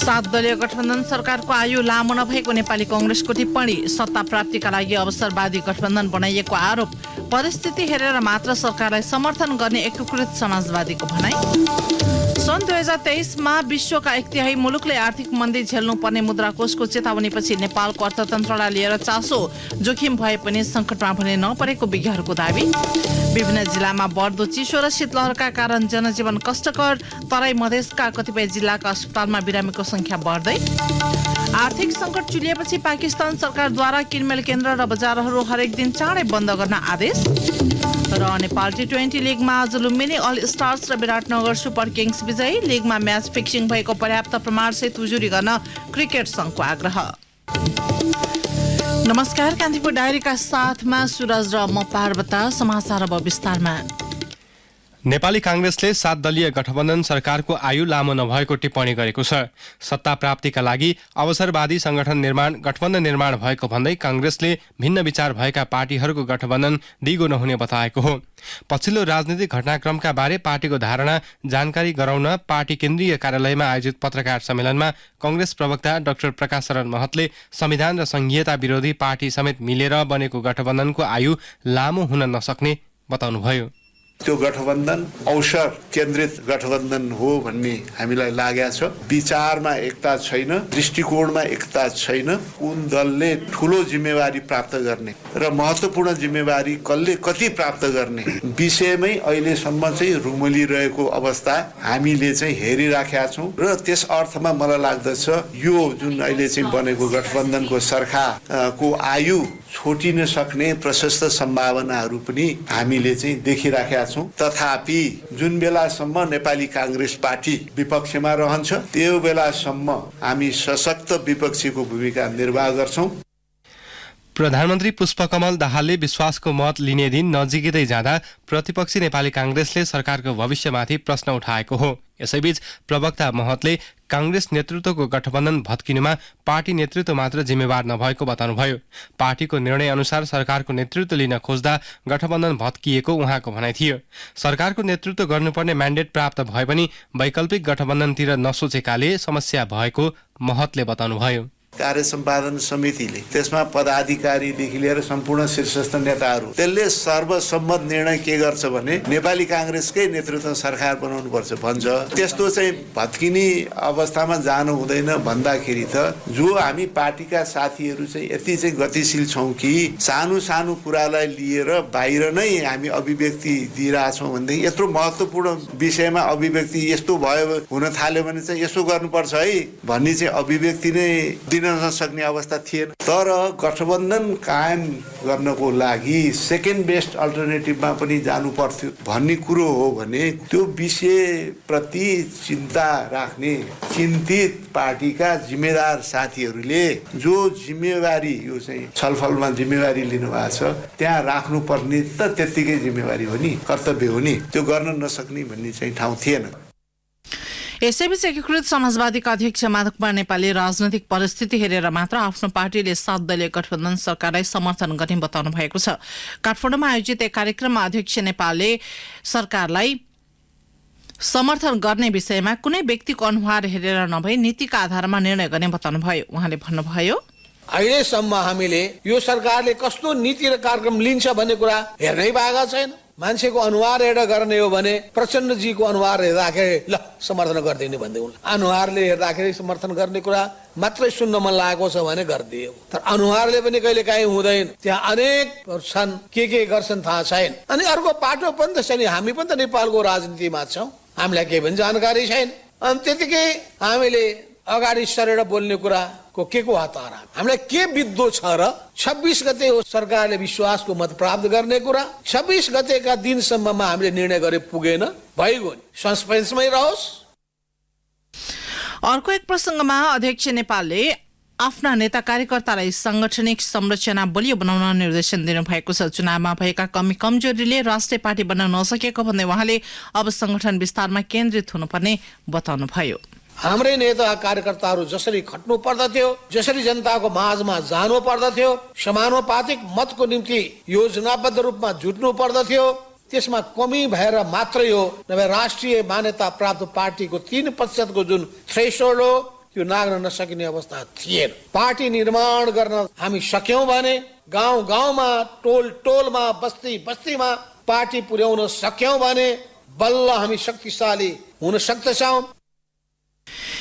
सात दलीय गठबन्धन सरकारको आयु लामो नभएको नेपाली कांग्रेसको टिप्पणी। सत्ता प्राप्तिका लागि अवसरवादी गठबन्धन बनाइएको आरोप। परिस्थिति हेरेर मात्र सरकारलाई समर्थन गर्ने एकीकृत समाजवादीको भनाइ। सन् 2023 मा विश्वका 1/3 मुलुकले आर्थिक मन्दी झेल्नुपर्ने मुद्राकोषको चेतावनीपछि नेपालको अर्थतन्त्रलाई लिएर चासो। जोखिम भए पनि संकटमा भने नपरेको विज्ञहरूको दावी। विभिन्न जिल्लामा बढ्दो चिसो र शीतलहरका कारण जनजीवन कष्टकर। तराई मधेसका कतिपय जिल्लाका अस्पतालमा बिरामीको संख्या बढ्दै। आर्थिक संकट चुलिएपछि पाकिस्तान सरकारद्वारा किनमेल केन्द्र र बजारहरू हरेक दिन चाँडै बन्द गर्न आदेश। र नेपाल T20 लिगमा आज लुम्बिनी अल स्टार्स र विराटनगर सुपर किङ्स विजयी। लिगमा म्याच फिक्सिङ भएको पर्याप्त प्रमाणसहित उजुरी गर्न क्रिकेट संघको आग्रह। नमस्कार, कान्तिपुर डायरीका साथमा सुरज र म पार्वता। समाचार अब विस्तारमा। नेपाली कांग्रेसले 7 दलीय गठबन्धन सरकारको आयु लामो नभएको टिप्पणी गरेको छ। सत्ता प्राप्तिका लागि अवसरवादी गठबन्धन निर्माण भएको भन्दै कांग्रेसले भिन्न विचार भएका पार्टीहरूको गठबन्धन दिगो नहुने बताएको हो। पछिल्लो राजनीतिक घटनाक्रमका बारे पार्टीको धारणा जानकारी गराउन पार्टी केन्द्रीय कार्यालयमा आयोजित पत्रकार सम्मेलनमा कांग्रेस प्रवक्ता डाक्टर प्रकाश शरण महतले संविधान र संघीयता विरोधी पार्टी समेत मिलेर बनेको गठबन्धनको आयु लामो हुन नसक्ने बताउनुभयो। त्यो गठबन्धन अवसर केन्द्रित गठबन्धन हो भन्ने हामीलाई लागेको छ। विचारमा एकता छैन, दृष्टिकोणमा एकता छैन। कुन दलले ठूलो जिम्मेवारी प्राप्त गर्ने र महत्त्वपूर्ण जिम्मेवारी कसले कति प्राप्त गर्ने विषयमै अहिलेसम्म चाहिँ रुमलिरहेको अवस्था हामीले चाहिँ हेरिराखेका छौँ। र त्यस अर्थमा मलाई लाग्दछ यो जुन अहिले चाहिँ बनेको गठबन्धनको सरकारको आयु छोटिन सक्ने प्रशस्त सम्भावनाहरू पनि हामीले चाहिँ देखिराखेका छौँ। तथापि जुन बेलासम्म नेपाली कांग्रेस पार्टी विपक्षमा रहन्छ त्यो बेलासम्म हामी सशक्त विपक्षीको भूमिका निर्वाह गर्छौँ। प्रधानमन्त्री पुष्पकमल दाहालले विश्वासको मत लिने दिन नजिकै जाँदा प्रतिपक्षी नेपाली कांग्रेसले सरकारको भविष्यमाथि प्रश्न उठाएको हो। यसैबीच प्रवक्ता महतले कांग्रेस नेतृत्वको गठबन्धन भत्किनुमा पार्टी नेतृत्व मात्र जिम्मेवार नभएको बताउनुभयो। पार्टीको निर्णय अनुसार सरकारको नेतृत्व लिन खोज्दा गठबन्धन भत्किएको उहाँको भनाइ थियो। सरकारको नेतृत्व गर्नुपर्ने म्यान्डेट प्राप्त भए पनि वैकल्पिक गठबन्धनतिर नसोचेकाले समस्या भएको महतले बताउनुभयो। कार्य सम्पादन समितिले त्यसमा पदाधिकारीदेखि लिएर सम्पूर्ण शीर्षस्थ नेताहरू त्यसले सर्वसम्मत निर्णय के गर्छ भने नेपाली कांग्रेसकै नेतृत्व सरकार बनाउनु पर्छ भन्छ। त्यस्तो चाहिँ भत्किने अवस्थामा जानु हुँदैन भन्दाखेरि त जो हामी पार्टीका साथीहरू चाहिँ यति चाहिँ गतिशील छौँ कि सानो सानो कुरालाई लिएर बाहिर नै हामी अभिव्यक्ति दिइरहेछौँ भनेदेखि यत्रो महत्त्वपूर्ण विषयमा अभिव्यक्ति यस्तो भयो हुन थाल्यो भने चाहिँ यसो गर्नुपर्छ है भन्ने चाहिँ अभिव्यक्ति नै नसक्ने अवस्था थिएन। तर गठबन्धन कायम गर्नको लागि सेकेन्ड बेस्ट अल्टरनेटिभमा पनि जानु पर्थ्यो भन्ने कुरो हो भने त्यो विषयप्रति चिन्ता राख्ने चिन्तित पार्टीका जिम्मेदार साथीहरूले जो जिम्मेवारी यो चाहिँ छलफलमा जिम्मेवारी लिनुभएको छ त्यहाँ राख्नुपर्ने त त्यत्तिकै जिम्मेवारी हो नि, कर्तव्य हो नि, त्यो गर्न नसक्ने भन्ने चाहिँ ठाउँ थिएन। यसैबीच एकीकृत समाजवादीका अध्यक्ष माधव कुमार नेपालले राजनैतिक परिस्थिति हेरेर मात्र आफ्नो पार्टीले 7 दलीय गठबन्धन सरकारलाई समर्थन गर्ने बताउनु भएको छ। काठमाडौँमा आयोजित एक कार्यक्रममा अध्यक्ष नेपालले सरकारलाई समर्थन गर्ने विषयमा कुनै व्यक्तिको अनुहार हेरेर नभई नीतिका आधारमा निर्णय गर्ने बताउनुभयो। उहाँले भन्नुभयो, अहिलेसम्म हामीले यो सरकारले कस्तो नीति र कार्यक्रम लिन्छ भन्ने कुरा हेर्नै पाएका छैन। मान्छेको अनुहार हेरेर गर्ने हो भने प्रचण्डजीको अनुहार हेर्दाखेरि ल समर्थन गरिदिने भन्दै हुन्। अनुहारले हेर्दाखेरि समर्थन गर्ने कुरा मात्रै सुन्न मन लागेको छ भने गरिदियो। तर अनुहारले पनि कहिले काहीँ हुँदैन। त्यहाँ अनेक छन्, के गर्छन् थाहा छैन। अनि अर्को पाटो पनि त छैन। हामी पनि त नेपालको राजनीतिमा छौँ, हामीलाई केही पनि जानकारी छैन। अनि त्यतिकै हामीले अगाडि सरेर बोल्ने कुराको के को हतारा हामीलाई के बित्दो छ र 26 गते हो सरकारले विश्वासको मत प्राप्त गर्ने कुरा। 26 गतेका दिनसम्ममा हामीले निर्णय गरे पुगेन, भइगयो नि, सस्पेन्समै रहोस्। अर्को एक प्रसंगमा अध्यक्ष नेपालले आफ्ना नेता कार्यकर्तालाई सांगठनिक संरचना बलियो बनाउन निर्देशन दिनुभएको छ। चुनावमा भएका कमजोरीले राष्ट्रिय पार्टी बन्न नसकेको भन्दै उहाँले अब संगठन विस्तारमा केन्द्रित हुनुपर्ने बताउनुभयो। हाम्रै नेता कार्यकर्ताहरू जसरी खट्नु पर्दथ्यो, जसरी जनताको माझमा जानु पर्दथ्यो, समानुपातिक मतको निम्ति योजनाबद्ध रूपमा जुट्नु पर्दथ्यो, त्यसमा कमी भएर मात्रै हो नभए राष्ट्रिय मान्यता प्राप्त पार्टीको 3% को जुन थ्रेसहोल्ड हो त्यो नाग्न नसकिने अवस्था थिएन। पार्टी निर्माण गर्न हामी सक्यौं भने, गाउँ गाउँमा, टोल टोलमा, बस्ती बस्तीमा पार्टी पुर्याउन सक्यौं भने बल्ल हामी शक्तिशाली हुन सक्दछौं।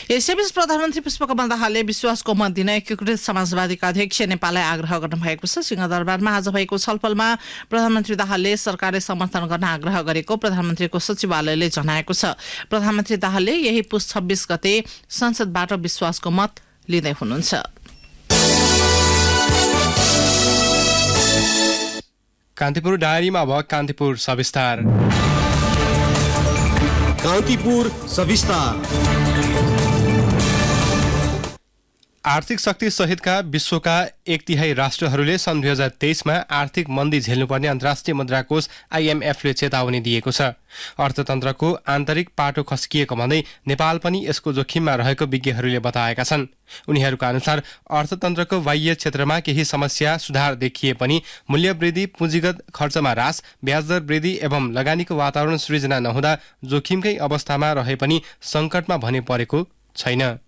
यसैबीच प्रधानमन्त्री पुष्पकमल दाहालले विश्वासको मत दिन एकीकृत समाजवादीका अध्यक्ष नेपाललाई आग्रह गर्नुभएको छ। सिंहदरबारमा आज भएको छलफलमा प्रधानमन्त्री दाहालले सरकारले समर्थन गर्न आग्रह गरेको प्रधानमन्त्रीको सचिवालयले जनाएको छ। प्रधानमन्त्री दाहालले यही पुस 26 गते संसदबाट विश्वासको मत लिँदै हुनुहुन्छ। कान्तिपुर डायरीमा अब कान्तिपुर सविस्तार। कान्तिपुर सविस्तार। आर्थिक शक्ति सहितका विश्वका 1/3 राष्ट्रहरूले सन् 2023मा आर्थिक मन्दी झेल्नुपर्ने अन्तर्राष्ट्रिय मुद्राकोष IMFले चेतावनी दिएको छ। अर्थतन्त्रको आन्तरिक पाटो खस्किएको भन्दै नेपाल पनि यसको जोखिममा रहेको विज्ञहरूले बताएका छन्। उनीहरूका अनुसार अर्थतन्त्रको बाह्य क्षेत्रमा केही समस्या सुधार देखिए पनि मूल्य वृद्धि, पुँजीगत खर्चमा ह्रास, ब्याजदर वृद्धि एवं लगानीको वातावरण सृजना नहुँदा जोखिमकै अवस्थामा रहे पनि सङ्कटमा भने परेको छैन।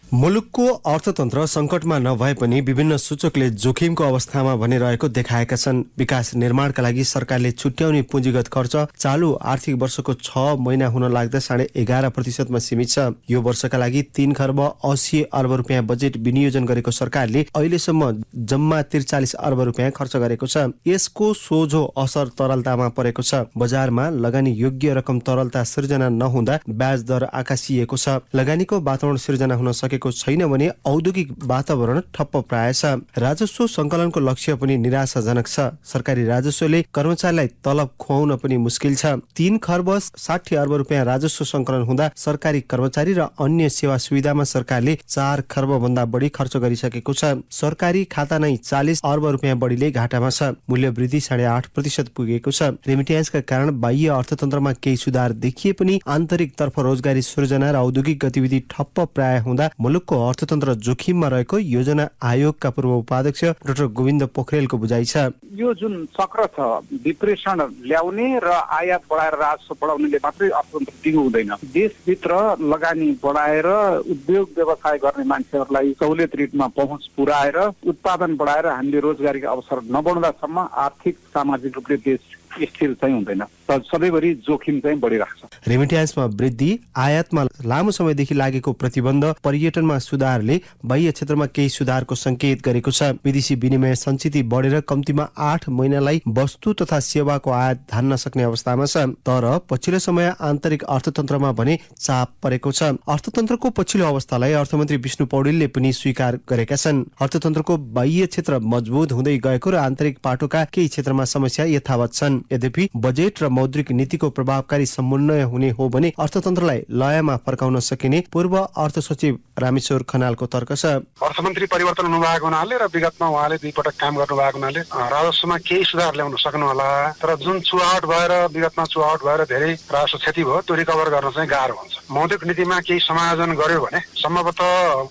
मुलुकको अर्थतन्त्र सङ्कटमा नभए पनि विभिन्न सूचकले जोखिमको अवस्थामा भनिरहेको देखाएका छन्। विकास निर्माणका लागि सरकारले छुट्याउने पुँजीगत खर्च चालु आर्थिक वर्षको 6 महिना हुन लाग्दा 11.5% सीमित छ। यो वर्षका लागि 3 खर्ब 80 अर्ब रुपियाँ बजेट विनियोजन गरेको सरकारले अहिलेसम्म जम्मा 43 अर्ब रुपियाँ खर्च गरेको छ। यसको सोझो असर तरलतामा परेको छ। बजारमा लगानी योग्य रकम तरलता सिर्जना नहुँदा ब्याज दर आकाशिएको छ। लगानीको वातावरण सिर्जना हुन सकेको छैन भने औद्योगिक वातावरण ठप्प प्राय छ। राजस्व संकलनको लक्ष्य पनि निराशाजनक छ। सरकारी राजस्वले कर्मचारीलाई तलब खुवाउन पनि मुस्किल छ। 3 खर्ब 60 अर्ब रुपियाँ राजस्व संकलन हुँदा सरकारी कर्मचारी र अन्य सेवा सुविधामा सरकारले 4 खर्ब भन्दा बढी खर्च गरिसकेको छ। सरकारी खाता नै 40 अर्ब रुपियाँ बढीले घाटामा छ। मूल्य वृद्धि 8.5% पुगेको छ। रेमिट्यान्सका कारण बाह्य अर्थतन्त्रमा केही सुधार देखिए पनि आन्तरिक तर्फ रोजगारी सृजना र औद्योगिक गतिविधि ठप्प प्राय हुँदा मुलुकको अर्थतन्त्र जोखिममा रहेको योजना आयोगका पूर्व उपाध्यक्ष डाक्टर गोविन्द पोखरेलको बुझाइ छ। यो जुन चक्र छ, डिप्रेसन ल्याउने र आयात बढाएर राजस्व बढाउनेले मात्रै अर्थतन्त्र टिक्नु हुँदैन। देशभित्र लगानी बढाएर उद्योग व्यवसाय गर्ने मान्छेहरूलाई सहुलियत रेटमा पहुँच पुर्याएर उत्पादन बढाएर हामीले रोजगारीको अवसर नबढ्दासम्म आर्थिक सामाजिक रूपले देश स्थिर चाहिँ हुँदैन। सधैँभरि जोखिम चाहिँ बढिरहेको छ। रेमिट्यान्समा वृद्धि, आयातमा लामो समयदेखि लागेको प्रतिबन्ध, पर्यटनमा सुधारले बाह्य क्षेत्रमा केही सुधारको संकेत गरेको छ। विदेशी विनिमय सञ्चित बढेर कम्तीमा 8 महिनालाई वस्तु तथा सेवाको आयात धान्न सक्ने अवस्थामा छ। तर पछिल्लो समय आन्तरिक अर्थतन्त्रमा भने चाप परेको छ। अर्थतन्त्रको पछिल्लो अवस्थालाई अर्थमन्त्री विष्णु पौडेलले पनि स्वीकार गरेका छन्। अर्थतन्त्रको बाह्य क्षेत्र मजबुत हुँदै गएको र आन्तरिक पाटोका केही क्षेत्रमा समस्या यथावत छन्। यद्यपि बजेट र मौद्रिक नीतिको प्रभावकारी समन्वय हुने हो भने अर्थतन्त्रलाई लयमा फर्काउन सकिने पूर्व अर्थ सचिव रामेश्वर खनालको तर्क छ। अर्थमन्त्री परिवर्तन हुनुभएको हुनाले र विगतमा उहाँले 2 पटक काम गर्नुभएको हुनाले राजस्वमा केही सुधार ल्याउन सक्नु होला। तर जुन चुहावट भएर विगतमा चुहावट भएर धेरै राजस्व क्षति भयो, त्यो रिकभर गर्न चाहिँ गाह्रो हुन्छ। मौद्रिक नीतिमा केही समायोजन गर्यो भने सम्भवतः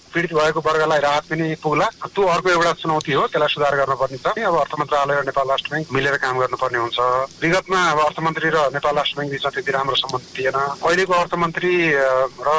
पीडित भएको वर्गलाई राहत पनि पुग्ला। त्यो अर्को एउटा चुनौती हो, त्यसलाई सुधार गर्नुपर्ने छ। अब अर्थ मन्त्रालय र नेपाल राष्ट्र ब्याङ्क मिलेर काम गर्नुपर्ने हुन्छ। विगतमा अब अर्थमन्त्री र नेपाल राष्ट्र ब्याङ्क बिचमा त्यति राम्रो सम्बन्ध थिएन। अहिलेको अर्थमन्त्री र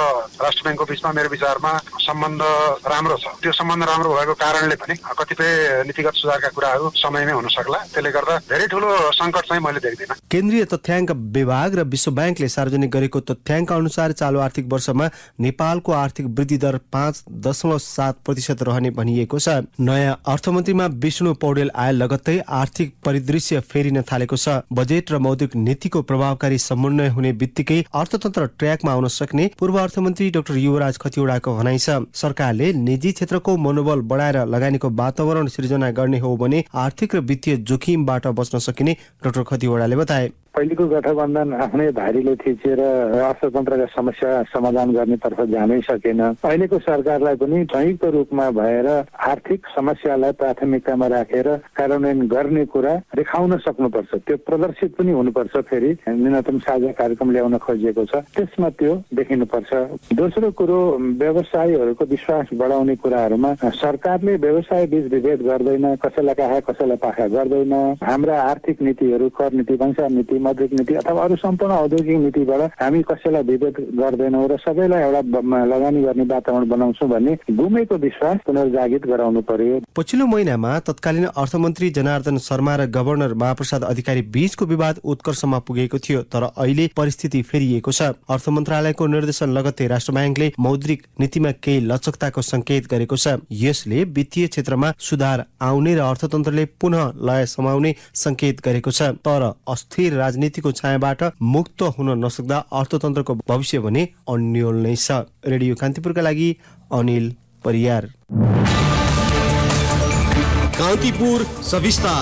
राष्ट्र ब्याङ्कको बिचमा मेरो विचारमा सम्बन्ध राम्रो छ। त्यो सम्बन्ध राम्रो भएको कारणले पनि कतिपय नीतिगत सुधारका कुराहरू समयमै हुन सक्ला। त्यसले गर्दा धेरै ठुलो सङ्कट चाहिँ मैले देख्दिनँ। केन्द्रीय तथ्याङ्क विभाग र विश्व ब्याङ्कले सार्वजनिक गरेको तथ्याङ्क अनुसार चालु आर्थिक वर्षमा नेपालको आर्थिक वृद्धि दर 5.7% रहने भनिएको छ। नयाँ अर्थमन्त्रीमा विष्णु पौडेल आए लगत्तै आर्थिक परिदृश्य फेरिन थालेको छ। बजेट र मौद्रिक नीतिको प्रभावकारी समन्वय हुने बित्तिकै अर्थतन्त्र ट्र्याकमा आउन सक्ने पूर्व अर्थमन्त्री डाक्टर युवराज खतिवडाको भनाइ छ। सरकारले निजी क्षेत्रको मनोबल बढाएर लगानीको वातावरण सिर्जना गर्ने हो भने आर्थिक र वित्तीय जोखिमबाट बच्न सकिने डाक्टर खतिवडाले बताए। पहिलेको गठबन्धन आफ्नै भारीले थिचेर अर्थतन्त्रका समस्या समाधान गर्नेतर्फ जानै सकेन। अहिलेको सरकारलाई पनि संयुक्त रूपमा भएर आर्थिक समस्यालाई प्राथमिकतामा राखेर कार्यान्वयन गर्ने कुरा देखाउन सक्नुपर्छ। त्यो प्रदर्शित पनि हुनुपर्छ। फेरि न्यूनतम साझा कार्यक्रम ल्याउन खोजिएको छ, त्यसमा त्यो देखिनुपर्छ। दोस्रो कुरो, व्यवसायीहरूको विश्वास बढाउने कुराहरूमा सरकारले व्यवसाय बीच विभेद गर्दैन, कसैलाई काखा कसैलाई पाखा गर्दैन। हाम्रा आर्थिक नीतिहरू, कर नीति, भन्सार नीति मौद्रिक नीति अथवा अरू सम्पूर्ण औद्योगिक नीतिबाट हामी कसैलाई विभेद गर्दैनौँ र सबैलाई एउटा लगानी गर्ने वातावरण बनाउँछौँ भन्ने गुमेको विश्वास पुनर्जागृत गराउनु पर्यो। पछिल्लो महिनामा तत्कालीन अर्थमन्त्री जनार्दन शर्मा र गभर्नर महाप्रसाद अधिकारी बीचको विवाद उत्कर्षमा पुगेको थियो, तर अहिले परिस्थिति फेरिएको छ। अर्थ मन्त्रालयको निर्देशन लगत्तै राष्ट्र ब्याङ्कले मौद्रिक नीतिमा केही लचकताको संकेत गरेको छ। यसले वित्तीय क्षेत्रमा सुधार आउने र अर्थतन्त्रले पुनः लय समाउने संकेत गरेको छ। तर अस्थिर राजनीतिको छायाबाट मुक्त हुन नसक्दा अर्थतन्त्रको भविष्य भने अन्यल नै छ। रेडियो कान्तिपुरका लागि अनिल परियार। कान्तिपुर सविस्ता।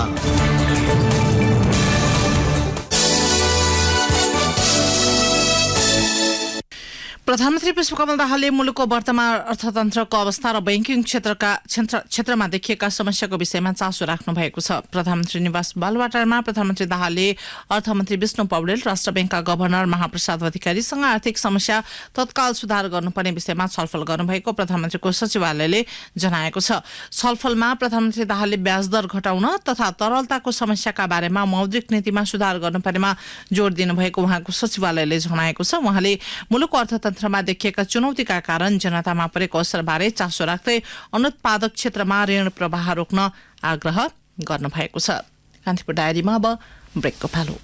प्रधानमन्त्री पुष्पकमल दाहालले मुलुकको वर्तमान अर्थतन्त्रको अवस्था र बैंकिङ क्षेत्रमा देखिएका समस्याको विषयमा चासो राख्नु भएको छ। प्रधानमन्त्री निवास बालुवाटारमा प्रधानमन्त्री दाहालले अर्थमन्त्री विष्णु पौडेल, राष्ट्र बैंकका गभर्नर महाप्रसाद अधिकारीसँग आर्थिक समस्या तत्काल सुधार गर्नुपर्ने विषयमा छलफल गर्नुभएको प्रधानमन्त्रीको सचिवालयले जनाएको छ। छलफलमा प्रधानमन्त्री दाहालले ब्याज दर घटाउन तथा तरलताको समस्याका बारेमा मौद्रिक नीतिमा सुधार गर्नुपर्नेमा जोड़ दिनुभएको उहाँको सचिवालयले जनाएको छ। उहाँले मुलुकको अर्थतन्त्र मा देखिएका चुनौतीका कारण जनतामा परेको असरबारे चासो राख्दै अनुत्पादक क्षेत्रमा ऋण प्रवाह रोक्न आग्रह गर्नुभएको छ। कान्तिपुर डायरीमा अब ब्रेकको पालो।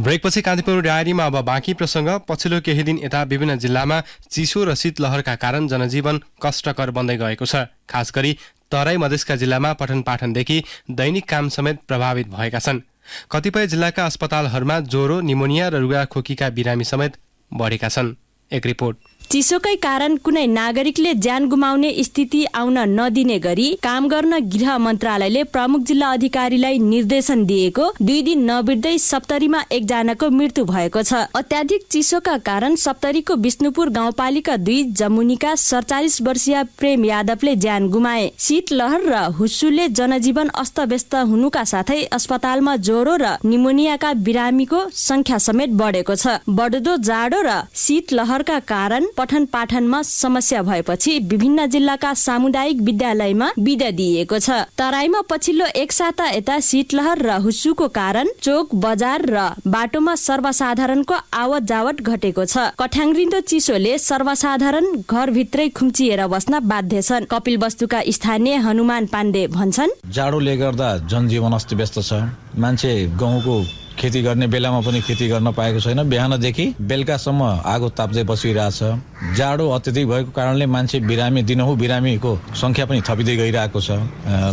ब्रेकपछि कान्तिपुर डायरीमा अब बाँकी प्रसंग। पछिल्लो केही दिन यता विभिन्न जिल्लामा चिसो र शीतलहरका कारण जनजीवन कष्टकर बन्दै गएको छ। खास गरी तराई मधेसका जिल्लामा पठन पाठनदेखि दैनिक काम समेत प्रभावित भएका छन्। कतिपय जिल्लाका अस्पतालहरूमा ज्वरो, निमोनिया र रुगाखोकीका बिरामी समेत बढेका छन्। एक रिपोर्ट। चिसोकै कारण कुनै नागरिकले ज्यान गुमाउने स्थिति आउन नदिने गरी काम गर्न गृह मन्त्रालयले प्रमुख जिल्ला अधिकारीलाई निर्देशन दिएको 2 दिन नबित्दै सप्तरीमा एकजनाको मृत्यु भएको छ। अत्याधिक चिसोका कारण सप्तरीको विष्णुपुर गाउँपालिका 2 जमुनीका 47 वर्षीय प्रेम यादवले ज्यान गुमाए। शीतलहर र हुस्सुले जनजीवन अस्तव्यस्त हुनुका साथै अस्पतालमा ज्वरो र निमोनियाका बिरामीको संख्या समेत बढेको छ। बढ्दो जाडो र शीतलहरका कारण पठन पाठनमा समस्या भएपछि विभिन्न जिल्लाका सामुदायिक विद्यालयमा बिदा दिइएको छ। तराईमा पछिल्लो एक साता यता शीतलहर र हुस्सुको कारण चोक, बजार र बाटोमा सर्वसाधारणको आवत जावत घटेको छ। कठ्याङ्ग्रिँदो चिसोले सर्वसाधारण घरभित्रै खुम्चिएर बस्न बाध्य छन्। कपिलवस्तुका स्थानीय हनुमान पाण्डे भन्छन्, जाडोले गर्दा जनजीवन अस्तव्यस्त छ। मान्छे गाउँको खेती गर्ने बेलामा पनि खेती गर्न पाएको छैन। बिहानदेखि बेलुकासम्म आगो ताप्दै बसिरहेछ। जाडो अत्यधिक भएको कारणले मान्छे बिरामी दिनहुँ बिरामीको संख्या पनि थपिँदै गइरहेको छ।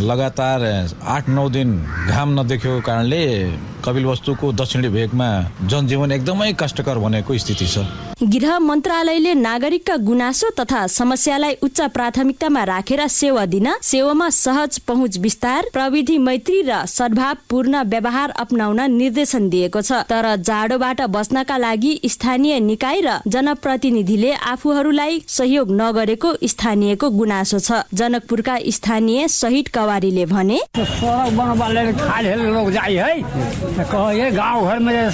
लगातार 8-9 दिन घाम नदेखेको कारणले कपिलवस्तुको दक्षिणी भेगमा जनजीवन एकदमै कष्टकर बनेको स्थिति छ। गृह मन्त्रालयले नागरिकका गुनासो तथा समस्यालाई उच्च प्राथमिकतामा राखेर सेवा दिन, सेवामा सहज पहुँच विस्तार, प्रविधि मैत्री र सद्भावपूर्ण व्यवहार अपनाउन निर्देशन दिएको छ। तर जाडोबाट बच्नका लागि स्थानीय निकाय र जनप्रतिनिधिले आफूहरूलाई सहयोग नगरेको स्थानीयको गुनासो छ। जनकपुरका स्थानीय शहीद कवारीले भने, गाँव घर में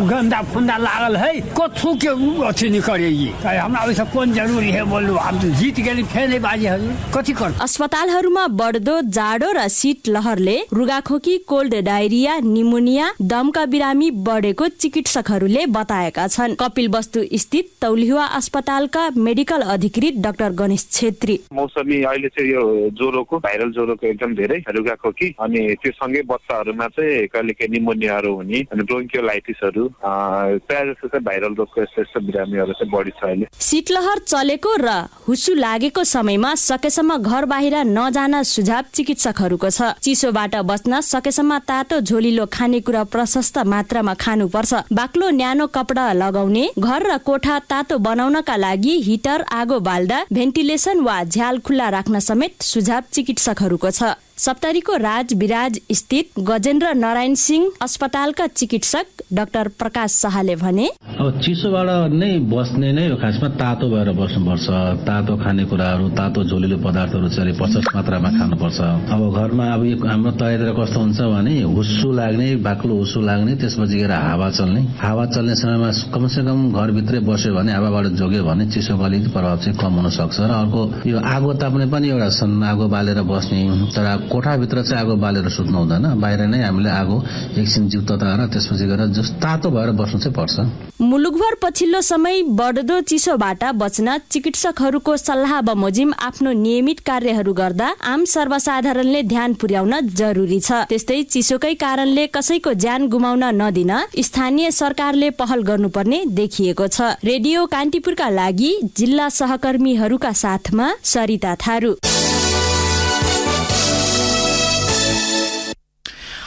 गंदा फुंदा लागल है, कथू के अथी नहीं करेगी। हमरा वैसे कौन जरूरी है बोलू, हम तो जीत गए फेर नहीं बाजी है, कथी कर। अस्पतालहरूमा बढ्दो जाडो र शीतलहरले रुगाखोकी, कोल्ड डायरिया, निमोनिया, दमका बिरामी बढेको चिकित्सकहरूले बताएका छन्। कपिलवस्तु स्थित तौलिहुवा अस्पतालका मेडिकल अधिकृत डाक्टर गणेश छेत्री, मौसमी अहिले चाहिँ यो ज्वरोको, भाइरल ज्वरोको एकदम धेरै, रुगाखोकी अनि त्यो सँगै बच्चाहरूमा चाहिँ कहिलेकाहीँ निमोनियाहरू हुने अनि ब्रोन्कियोलाइटिसहरू, प्रायः जस्तो चाहिँ भाइरल रोगको यस्तो बिरामीहरू चाहिँ बढी छ अहिले। शीतलहर चलेको र हुस्सु लागेको समयमा सकेसम्म घर बाहिर नजान सुझाव चिकित्सकहरूको छ। चिसोबाट बच्न सकेसम्म तातो झोलिलो खानेकुरा प्रशस्त मात्रामा खानुपर्छ। बाक्लो न्यानो कपडा लगाउने, घर र कोठा तातो बनाउनका लागि हिटर, आगो बाल्दा भेन्टिलेसन वा झ्याल खुल्ला राख्न समेत सुझाव चिकित्सकहरूको छ। सप्तरीको राजविराज स्थित गजेन्द्र नारायण सिंह अस्पतालका चिकित्सक डाक्टर प्रकाश शाहले भने, अब चिसोबाट नै बस्ने नै खासमा तातो भएर बस्नुपर्छ। तातो खानेकुराहरू, तातो झोलिलो पदार्थहरू चाहिँ पर्याप्त मात्रामा खानुपर्छ। अब घरमा अब हाम्रो तराईतिर कस्तो हुन्छ भने हुस्सु लाग्ने, बाक्लो हुस्सु लाग्ने, त्यसपछि गएर हावा चल्ने समयमा कमसे कम घरभित्रै बस्यो भने, हावाबाट जोग्यो भने चिसोको अलिकति प्रभाव चाहिँ कम हुन सक्छ। र अर्को यो आगो ताप्ने पनि एउटा आगो बालेर बस्ने, तर कोठाभित्र चाहिँ आगो बालेर सुत्नु हुँदैन, बाहिर नै हामीले आगो एकछिन जिउ तताएर त्यसपछि गएर जस तातो भएर बस्नु चाहिँ पर्छ। मुलुकभर पछिल्लो समय बढ्दो चिसोबाट बच्न चिकित्सकहरूको सल्लाह बमोजिम आफ्नो नियमित कार्यहरू गर्दा आम सर्वसाधारणले ध्यान पुर्याउन जरुरी छ। त्यस्तै चिसोकै कारणले कसैको ज्यान गुमाउन नदिन स्थानीय सरकारले पहल गर्नुपर्ने देखिएको छ। रेडियो कान्तिपुरका लागि जिल्ला सहकर्मीहरूका साथमा सरिता थारू।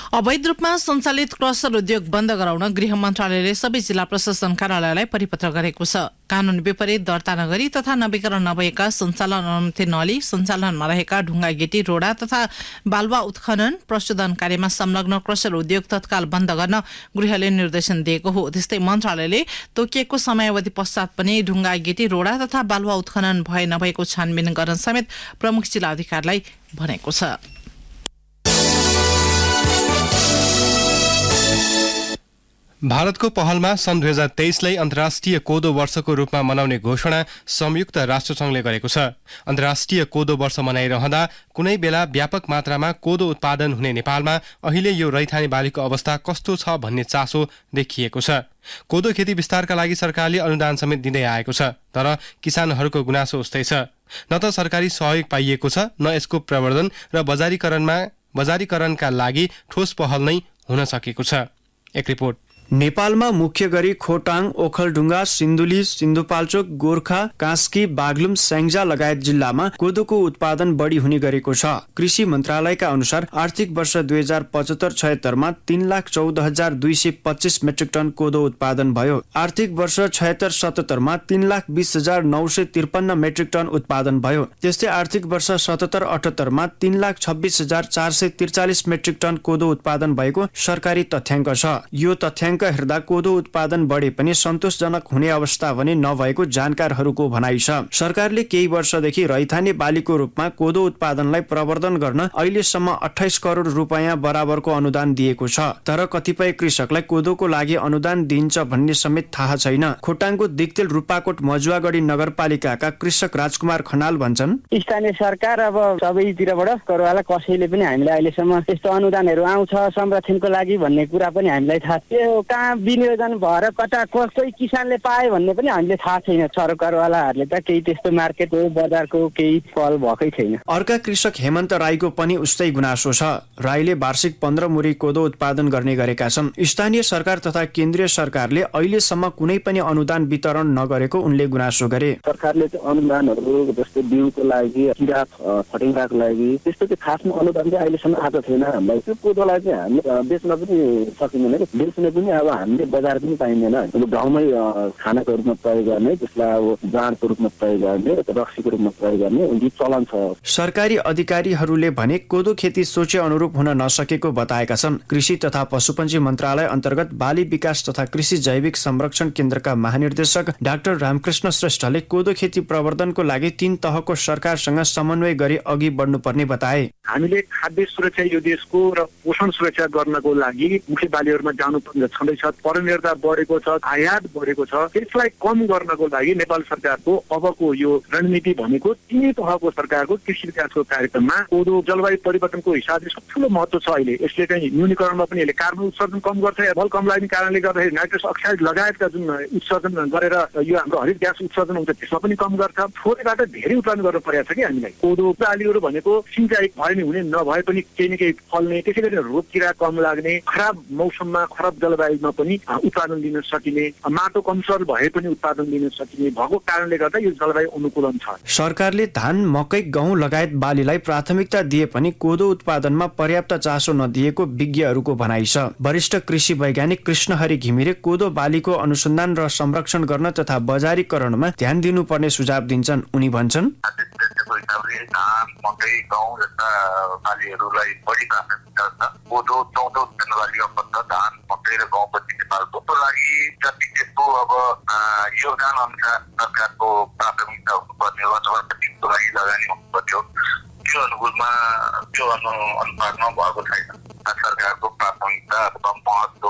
अवैध रूपमा सञ्चालित क्रसर उद्योग बन्द गराउन गृह मन्त्रालयले सबै जिल्ला प्रशासन कार्यालयलाई परिपत्र गरेको छ। कानून विपरीत दर्ता नगरी तथा नवीकरण नभएका सञ्चालन अनुमति नलिई सञ्चालनमा रहेका ढुङ्गा गेटी, रोडा तथा बालुवा उत्खनन प्रशोधन कार्यमा संलग्न क्रसर उद्योग तत्काल बन्द गर्न गृहले निर्देशन दिएको हो। त्यस्तै मन्त्रालयले तोकिएको समयावधि पश्चात पनि ढुङ्गा गेटी, रोडा तथा बालुवा उत्खनन भए नभएको छानबिन गर्न समेत प्रमुख जिल्ला अधिकारीलाई भनेको छ। भारतको पहलमा सन् 2023लाई अन्तर्राष्ट्रिय कोदो वर्षको रूपमा मनाउने घोषणा संयुक्त राष्ट्रसङ्घले गरेको छ। अन्तर्राष्ट्रिय कोदो वर्ष मनाइरहँदा कुनै बेला व्यापक मात्रामा कोदो उत्पादन हुने नेपालमा अहिले यो रैथाने बालीको अवस्था कस्तो छ भन्ने चासो देखिएको छ। कोदो खेती विस्तारका लागि सरकारले अनुदान समेत दिँदै आएको छ, तर किसानहरूको गुनासो उस्तै छ। न त सरकारी सहयोग पाइएको छ, न यसको प्रवर्धन र बजारीकरणका लागि ठोस पहल नै हुन सकेको छ। एक रिपोर्ट। नेपालमा मुख्य गरी खोटाङ, ओखलढुङ्गा, सिन्धुली, सिन्धुपाल्चोक, गोर्खा, कास्की, बागलुङ, स्याङ्जा लगायत जिल्लामा कोदोको उत्पादन बढी हुने गरेको छ। कृषि मन्त्रालयका अनुसार आर्थिक वर्ष 2075-76 मा 3,14,225 मेट्रिक टन कोदो उत्पादन भयो। आर्थिक वर्ष 76-77 मा 3,20,953 मेट्रिक टन उत्पादन भयो। त्यस्तै आर्थिक वर्ष 77-78 मा 3,26,443 मेट्रिक टन कोदो उत्पादन भएको सरकारी तथ्याङ्क छ। यो तथ्याङ्क हेर्दा कोदो उत्पादन बढे पनि सन्तोषजनक हुने अवस्था भने नभएको जानकारहरूको भनाइ छ। सरकारले केही वर्षदेखि रैथाने बालीको रूपमा कोदो उत्पादनलाई प्रवर्धन गर्न अहिलेसम्म 28 करोड रुपियाँ बराबरको अनुदान दिएको छ, तर कतिपय कृषकलाई कोदोको लागि अनुदान दिइन्छ भन्ने समेत थाहा छैन। खोटाङको दिक्तेल रूपाकोट मजुवागढी नगरपालिकाका कृषक राजकुमार खनाल भन्छन्, स्थानीय सरकार अब सबैतिरबाट करुवाला कसैले पनि हामीलाई अहिलेसम्म त्यस्तो अनुदानहरू आउँछ संरक्षणको लागि भन्ने कुरा पनि हामीलाई थाहा थियो। कहाँ विनियोजन भएर कता कोही किसानले पाए भन्ने पनि हामीले थाहा छैन। सरकारवालाहरूले त केही त्यस्तो मार्केट हो बजारको केही पहल भएकै छैन। अर्का कृषक हेमन्त राईको पनि उस्तै गुनासो छ। राईले वार्षिक 15 मुरी कोदो उत्पादन गर्ने गरेका छन्। स्थानीय सरकार तथा केन्द्रीय सरकारले अहिलेसम्म कुनै पनि अनुदान वितरण नगरेको उनले गुनासो गरे। सरकारले अनुदानहरू जस्तै बिउको लागि, किरा फटिङ्ग्राको लागि त्यस्तो चाहिँ खासमा अनुदान चाहिँ अहिलेसम्म आएको छैन हामीलाई। त्यो कोदोलाई चाहिँ हामी बेच्न पनि सकिँदैन, बेच्ने पनि अब हामीले बजार पनि पाइँदैन। गाउँमै खानाको रूपमा प्रयोग गर्ने, त्यसलाई अब जाँडको रूपमा प्रयोग गर्ने, रक्सीको रूपमा प्रयोग गर्ने यो चलन छ। सरकारी अधिकारीहरूले भने कोदो खेती सोचे अनुरूप हुन नसकेको बताएका छन्। कृषि तथा पशुपन्छी मन्त्रालय अन्तर्गत बाली विकास तथा कृषि जैविक संरक्षण केन्द्रका महानिर्देशक डाक्टर रामकृष्ण श्रेष्ठले कोदो खेती प्रवर्धनको लागि 3 तहको सरकारसँग समन्वय गरी अघि बढ्नुपर्ने बताए। हामीले खाद्य सुरक्षा यो देशको र पोषण सुरक्षा गर्नको लागि मुख्य बालीहरूमा जानुपर्ने छँदैछ। परनिर्भरता बढेको छ, आयात बढेको छ। त्यसलाई कम गर्नको लागि नेपाल सरकारको अबको यो रणनीति भनेको 3 तहको सरकारको कृषि विकासको कार्यक्रममा कोदो जलवायु परिवर्तनको हिसाबले ठुलो महत्व छ। अहिले यसले चाहिँ न्यूनीकरणमा पनि यसले कार्बन उत्सर्जन कम गर्छ। भल कम लाग्ने कारणले गर्दाखेरि नाइट्रस अक्साइड लगायतका जुन उत्सर्जन गरेर यो हाम्रो हरित ग्यास उत्सर्जन हुन्छ त्यसमा पनि कम गर्छ। थोरैबाट धेरै उत्पादन गर्नु परेको छ कि हामीलाई। कोदो बालीहरू भनेको सिँचाइ भए नि हुने नभए पनि केही न केही फल्ने, त्यसै गरी रोग किरा कम लाग्ने, खराब मौसममा खराब जलवायुमा पनि उत्पादन दिन सकिने, माटो कमजोर भए पनि उत्पादन दिन सकिने भएको कारणले गर्दा यो जलवायु अनुकूलन छ। सरकारले धान, मकै, गहुँ लगायत बालीलाई प्राथमिकता दिए पनि कोदो उत्पादनमा पर्याप्त चासो नदिएको विज्ञहरूको भनाइ छ। वरिष्ठ कृषि वैज्ञानिक कृष्णहरि घिमिरे कोदो बालीको अनुसन्धान र संरक्षण गर्न तथा बजारीकरणमा ध्यान दिनुपर्ने सुझाव दिन्छन्। उनी भन्छन्, धान, मकै, गहुँ जस्ता बालीहरूलाई बढी प्राथमिकता छ। कोदो 14 जनवरीमा पर्छ। धान, मकै र गहुँ पनि नेपालको लागि जति त्यसको अब योगदान अनुसार सरकारको प्राथमिकता हुनुपर्ने हो अथवा त्यसको लागि लगानी हुनुपर्ने हो। त्यो अनुकूलमा त्यो अनुपातमा भएको छैन। सरकारको प्राथमिकता अथवा महत्व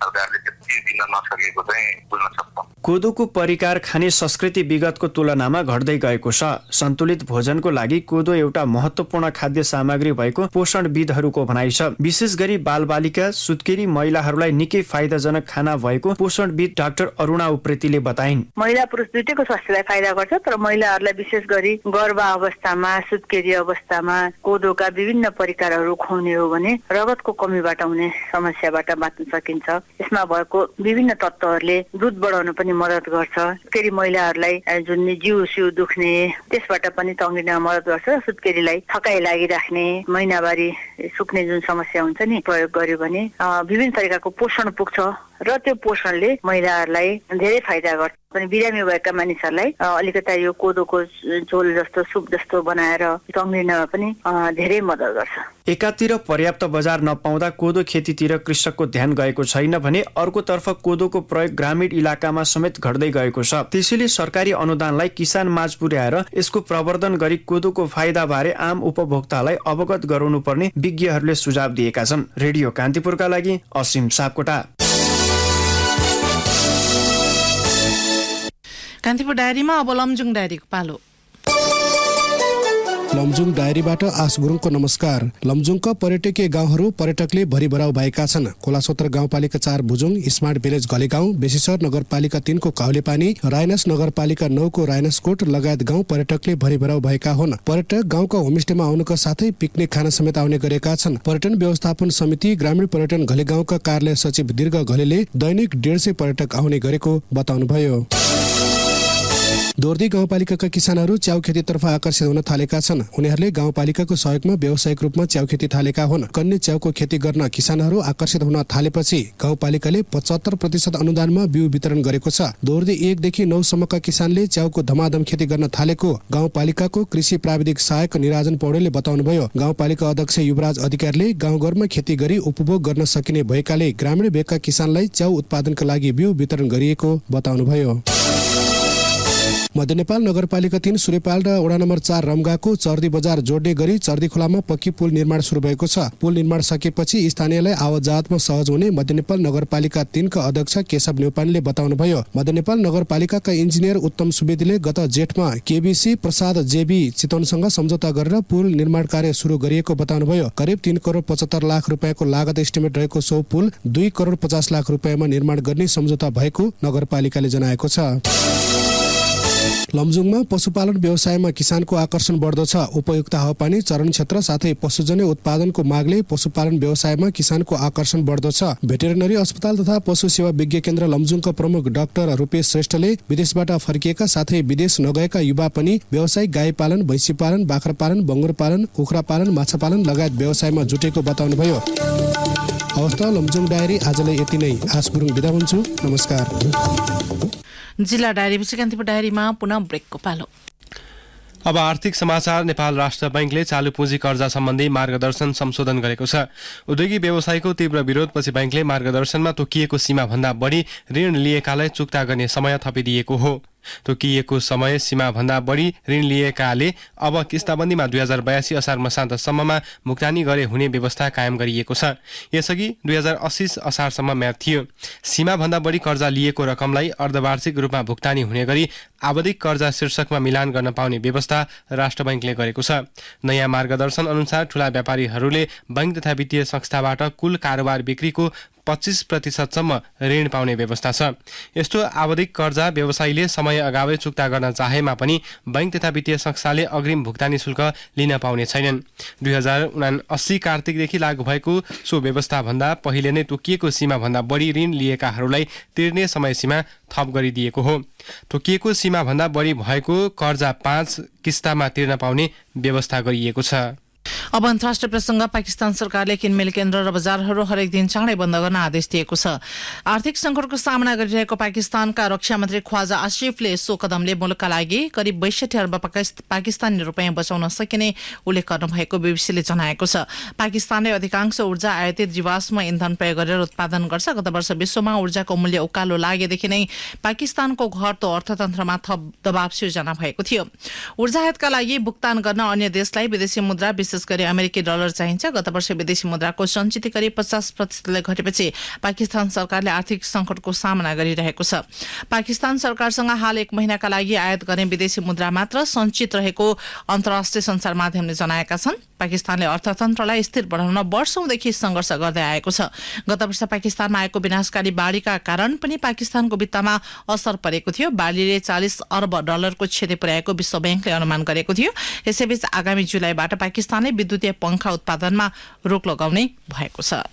सरकारले त्यति दिन नसकेको चाहिँ बुझ्न सक्छौँ। कोदोको परिकार खाने संस्कृति विगतको तुलनामा घट्दै गएको छ। सन्तुलित भोजनको लागि कोदो एउटा महत्त्वपूर्ण खाद्य सामग्री भएको पोषणविदहरूको भनाइ छ। विशेष गरी बालबालिका, सुत्केरी महिलाहरूलाई निकै फाइदाजनक खाना भएको पोषणविद डाक्टर अरुणा उप्रेतीले बताइन्। महिला पुरुष दुईटैको स्वास्थ्यलाई फाइदा गर्छ, तर महिलाहरूलाई विशेष गरी गर्भ अवस्थामा, सुत्केरी अवस्थामा कोदोका विभिन्न परिकारहरू खुवाउने हो भने रगतको कमीबाट हुने समस्याबाट बाँच्न सकिन्छ। यसमा भएको विभिन्न तत्त्वहरूले दुध बढाउन पनि मद्दत गर्छ। सुत्केरी महिलाहरूलाई जुन जिउ सिउ दुख्ने त्यसबाट पनि तङ्गिन मद्दत गर्छ। सुत्केरीलाई थकाइ लागिराख्ने, महिनावारी सुक्ने जुन समस्या हुन्छ नि, प्रयोग गर्यो भने विभिन्न तरिकाको पोषण पुग्छ र त्यो पोषणले महिलाहरूलाई धेरै फाइदा गर्छ। पनि बिरामी भएका मानिसहरूलाई अलिकता यो कोदोको झोल जस्तो सुप जस्तो बनाएर तङ्ग्रिनमा पनि धेरै मद्दत गर्छ। एकातिर पर्याप्त बजार नपाउँदा कोदो खेतीतिर कृषकको ध्यान गएको छैन भने अर्कोतर्फ कोदोको प्रयोग ग्रामीण इलाकामा समेत घट्दै गएको छ। त्यसैले सरकारी अनुदानलाई किसान माझ पुर्याएर यसको प्रवर्धन गरी कोदोको फाइदा बारे आम उपभोक्तालाई अवगत गराउनुपर्ने विज्ञहरूले सुझाव दिएका छन्। रेडियो कान्तिपुरका लागि असीम सापकोटा। कान्तिपुर डायरीमा अब लमजुङ डायरीको पालो। लमजुङ डायरीबाट आस गुरुङको नमस्कार। लमजुङका पर्यटकीय गाउँहरू पर्यटकले भरिभराउ भएका छन्। खोलासोत्र गाउँपालिका 4 भुजुङ, स्मार्ट भिलेज घलेगाउँ, बेसीसर नगरपालिका 3 को काउलेपानी, रायनस नगरपालिका 9 को रायनसकोट लगायत गाउँ पर्यटकले भरिभराउ भएका हुन्। पर्यटक गाउँका होमस्टेमा आउनुका साथै पिकनिक खान समेत आउने गरेका छन्। पर्यटन व्यवस्थापन समिति ग्रामीण पर्यटन घलेगाउँका कार्यालय सचिव दीर्घ घलेले दैनिक 150 पर्यटक आउने गरेको बताउनुभयो। दोर्दी गाउँपालिकाका किसानहरू च्याउ खेतीतर्फ आकर्षित हुन थालेका छन्। उनीहरूले गाउँपालिकाको सहयोगमा व्यावसायिक रूपमा च्याउ खेती थालेका हुन्। कन्या च्याउको खेती गर्न किसानहरू आकर्षित हुन थालेपछि गाउँपालिकाले 75% अनुदानमा बिउ वितरण गरेको छ। दोर्दी 1 देखि 9 सम्मका किसानले च्याउको धमाधम खेती गर्न थालेको गाउँपालिकाको कृषि प्राविधिक सहायक निराजन पौडेलले बताउनुभयो। गाउँपालिका अध्यक्ष युवराज अधिकारीले गाउँघरमा खेती गरी उपभोग गर्न सकिने भएकाले ग्रामीण भेगका किसानलाई च्याउ उत्पादनका लागि बिउ वितरण गरिएको बताउनुभयो। मध्य नेपाल नगरपालिका 3 सूर्यपाल र वडा नम्बर 4 रम्गाको चर्दी बजार जोड्ने गरी चर्दी खोलामा पक्की पुल निर्माण सुरु भएको छ। पुल निर्माण सकेपछि स्थानीयलाई आवाजातमा सहज हुने मध्य नेपाल नगरपालिका 3 का अध्यक्ष केशव न्यौपानेले बताउनुभयो। मध्य नेपाल नगरपालिकाका इन्जिनियर उत्तम सुवेदीले गत जेठमा केबीसी प्रसाद जेबी चितवनसँग सम्झौता गरेर पुल निर्माण कार्य सुरु गरिएको बताउनुभयो। करिब 3 करोड 75 लाख रुपियाँको लागत एस्टिमेट रहेको सो पुल 2 करोड 50 लाख रुपियाँमा निर्माण गर्ने सम्झौता भएको नगरपालिकाले जनाएको छ। लमजुङमा पशुपालन व्यवसायमा किसानको आकर्षण बढ्दो छ। उपयुक्त हावापानी, चरण क्षेत्र साथै पशुजन्य उत्पादनको मागले पशुपालन व्यवसायमा किसानको आकर्षण बढ्दो छ। भेटेरिनरी अस्पताल तथा पशु सेवा विज्ञ केन्द्र लमजुङका प्रमुख डाक्टर रूपेश श्रेष्ठले विदेशबाट फर्किएका साथै विदेश नगएका युवा पनि व्यावसायिक गाई पालन, भैँसी पालन, बाख्रा पालन, बङ्गुर पालन, कुखुरा पालन, माछा पालन लगायत व्यवसायमा जुटेको बताउनुभयो। अवस्था लमजुङ डायरी आजलाई यति नै। आस गुरुङ बिदा हुन्छु। नमस्कार। जिल्ला डायरीपछि कान्तिपुर डायरीमा पुनः ब्रेकको पालो। अब आर्थिक समाचार। नेपाल राष्ट्र बैंकले चालु पुँजी कर्जा सम्बन्धी मार्गदर्शन संशोधन गरेको छ। उद्योगी व्यवसायको तीव्र विरोधपछि बैंकले मार्गदर्शनमा तोकिएको सीमा भन्दा बढी ऋण लिएकालाई चुक्ता गर्ने समय थपिदिएको हो। तोकिएको समय सीमा भन्दा बढी ऋण लिएकाले अब किस्ताबन्दीमा 2082 असार मसान्तसम्ममा भुक्तानी गरे हुने व्यवस्था कायम गरिएको छ। यसअघि 2080 असारसम्म म्याद थियो। सीमा भन्दा बढी कर्जा लिएको रकमलाई अर्धवार्षिक रूपमा भुक्तानी हुने गरी आवधिक कर्जा शीर्षकमा मिलान गर्न पाउने व्यवस्था राष्ट्र बैंकले गरेको छ। नयाँ मार्गदर्शन अनुसार ठूला व्यापारीहरूले बैंक तथा वित्तीय संस्थाबाट कुल कारोबार बिक्रीको 25% ऋण पाउने व्यवस्था छ। यस्तो आवधिक कर्जा व्यवसायीले समय अगावै चुक्ता गर्न चाहेमा पनि बैंक तथा वित्तीय संस्थाले अग्रिम भुक्तानी शुल्क लिन पाउने छैनन्। 2079 कार्तिकदेखि लागू भएको सो व्यवस्था भन्दा पहिले नै तोकिएको सीमा भन्दा बढी ऋण लिएकाहरूलाई तिर्ने समय सीमा थप गरिदिएको हो। तोकिएको सीमा भन्दा बढी भएको कर्जा 5 किस्तामा तिर्न पाउने व्यवस्था गरिएको छ। अब अन्तर्राष्ट्रिय प्रसंग। पाकिस्तान सरकारले किनमेल केन्द्र र बजारहरू हरेक दिन चाँडै बन्द गर्न आदेश दिएको छ। आर्थिक संकटको सामना गरिरहेको पाकिस्तानका रक्षा मन्त्री ख्वाजा आसिफले सो कदमले मुलुकका लागि करिब 62 अर्ब पाकिस्तानी रुपैयाँ बचाउन सकिने उल्लेख गर्नुभएको बीबीसीले जनाएको छ। पाकिस्तानले अधिकांश ऊर्जा आयातित जीवाश्म इन्धन प्रयोग गरेर उत्पादन गर्छ। गत वर्ष विश्वमा ऊर्जाको मूल्य उकालो लागेदेखि नै पाकिस्तानको घट्दो अर्थतन्त्रमा थप दबाव सिर्जना भएको थियो। ऊर्जा आयातका लागि भुक्तान गर्न अन्य देशलाई विदेशी मुद्रा विशेष गरी बढी अमेरिकी डलर चाहिन्छ। गत वर्ष विदेशी मुद्राको सञ्चित करिब 50% घटेपछि पाकिस्तान सरकारले आर्थिक संकटको सामना गरिरहेको छ। पाकिस्तान सरकारसँग हाल 1 महिनाका लागि आयात गर्ने विदेशी मुद्रा मात्र सञ्चित रहेको अन्तर्राष्ट्रिय सञ्चार माध्यमले जनाएका छन्। पाकिस्तानले अर्थतन्त्रलाई स्थिर बनाउन वर्षौंदेखि सङ्घर्ष गर्दै आएको छ। गत वर्ष पाकिस्तानमा आएको विनाशकारी बाढीका कारण पनि पाकिस्तानको वित्तमा असर परेको थियो। बाढीले 40 अर्ब डलरको क्षति पुर्याएको विश्व ब्याङ्कले अनुमान गरेको थियो। यसैबीच आगामी जुलाईबाट पाकिस्तानले विद्युतीय पंखा उत्पादनमा रोक लगाउने भएको छ।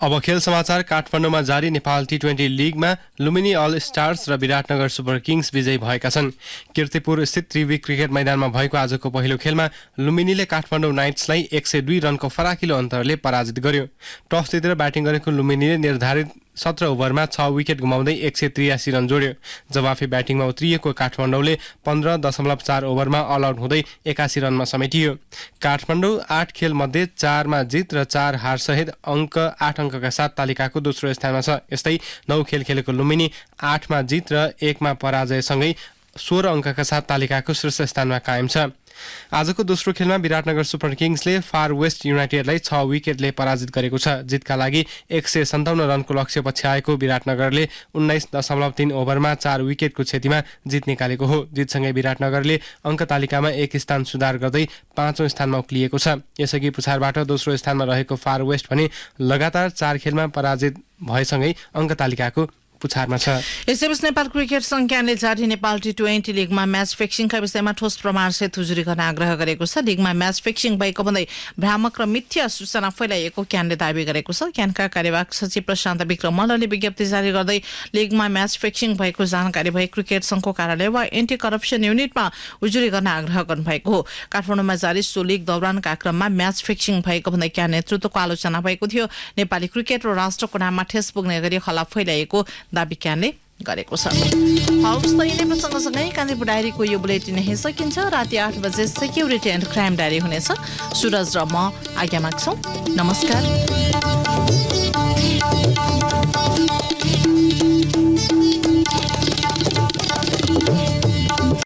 अब खेल समाचार। काठमाडौँमा जारी नेपाल T20 लिगमा लुम्बिनी अल स्टार्स र विराटनगर सुपर किङ्स विजयी भएका छन्। कीर्तिपुर स्थित त्रिवी क्रिकेट मैदानमा भएको आजको पहिलो खेलमा लुम्बिनीले काठमाडौँ नाइट्सलाई 102 रनको फराकिलो अन्तरले पराजित गर्यो। टस जितेर ब्याटिङ गरेको लुम्बिनीले निर्धारित 17 ओभरमा 6 विकेट गुमाउँदै 183 रन जोड्यो। जवाफी ब्याटिङमा उत्रिएको काठमाडौँले 15.4 ओभरमा अल आउट हुँदै 81 रनमा समेटियो। काठमाडौँ 8 खेल मध्ये 4 मा जित र 4 हार सहित 8 अङ्कका साथ तालिकाको दोस्रो स्थानमा छ। यस्तै 9 खेल खेलेको लुम्बिनी 8 मा जित र 1 मा पराजयसँगै 16 अङ्कका साथ तालिकाको शीर्ष स्थानमा कायम छ। आजको दोस्रो खेलमा विराटनगर सुपर किङ्सले फार वेस्ट युनाइटेडलाई 6 विकेटले पराजित गरेको छ। जितका लागि 157 रनको लक्ष्य पछ्याएको विराटनगरले 19.3 ओभरमा 4 विकेटको क्षतिमा जित निकालेको हो। जितसँगै विराटनगरले अङ्क तालिकामा 1 स्थान सुधार गर्दै 5औं स्थानमा उक्लिएको छ। यसअघि पुछारबाट दोस्रो स्थानमा रहेको फार वेस्ट भने लगातार 4 खेलमा पराजित भएसँगै अङ्क तालिकाको पुछारमा छ। यसैबीच नेपाल क्रिकेट संघले जारी नेपाल T20 लिगमा म्याच फिक्सिङका विषयमा ठोस प्रमाणसहित उजुरी गर्न आग्रह गरेको छ। लिगमा म्याच फिक्सिङ भएको भन्दै भ्रामक र मिथ्या सूचना फैलाइएको क्यानले दावी गरेको छ। क्यानका कार्यवाहक सचिव प्रशान्त विक्रम मल्लले विज्ञप्ति जारी गर्दै लिगमा म्याच फिक्सिङ भएको जानकारी भए क्रिकेट संघको कार्यालय वा एन्टी करप्सन युनिटमा उजुरी गर्न आग्रह गर्नुभएको हो। काठमाडौँमा जारी सो लिग दौरानका क्रममा म्याच फिक्सिङ भएको भन्दै क्यान नेतृत्वको आलोचना भएको थियो। नेपाली क्रिकेट र राष्ट्रको नाममा ठेस पुग्ने गरी हल्ला फैलाइएको दाबी क्यानले गरेको छ। हौस् त यिनै प्रसङ्गसँगै कान्तिपुर डायरीको यो बुलेटिन यही सकिन्छ। राति 8 बजे सेक्युरिटी एन्ड क्राइम डायरी हुनेछ। सुरज र म आज्ञा माग्छौँ। नमस्कार।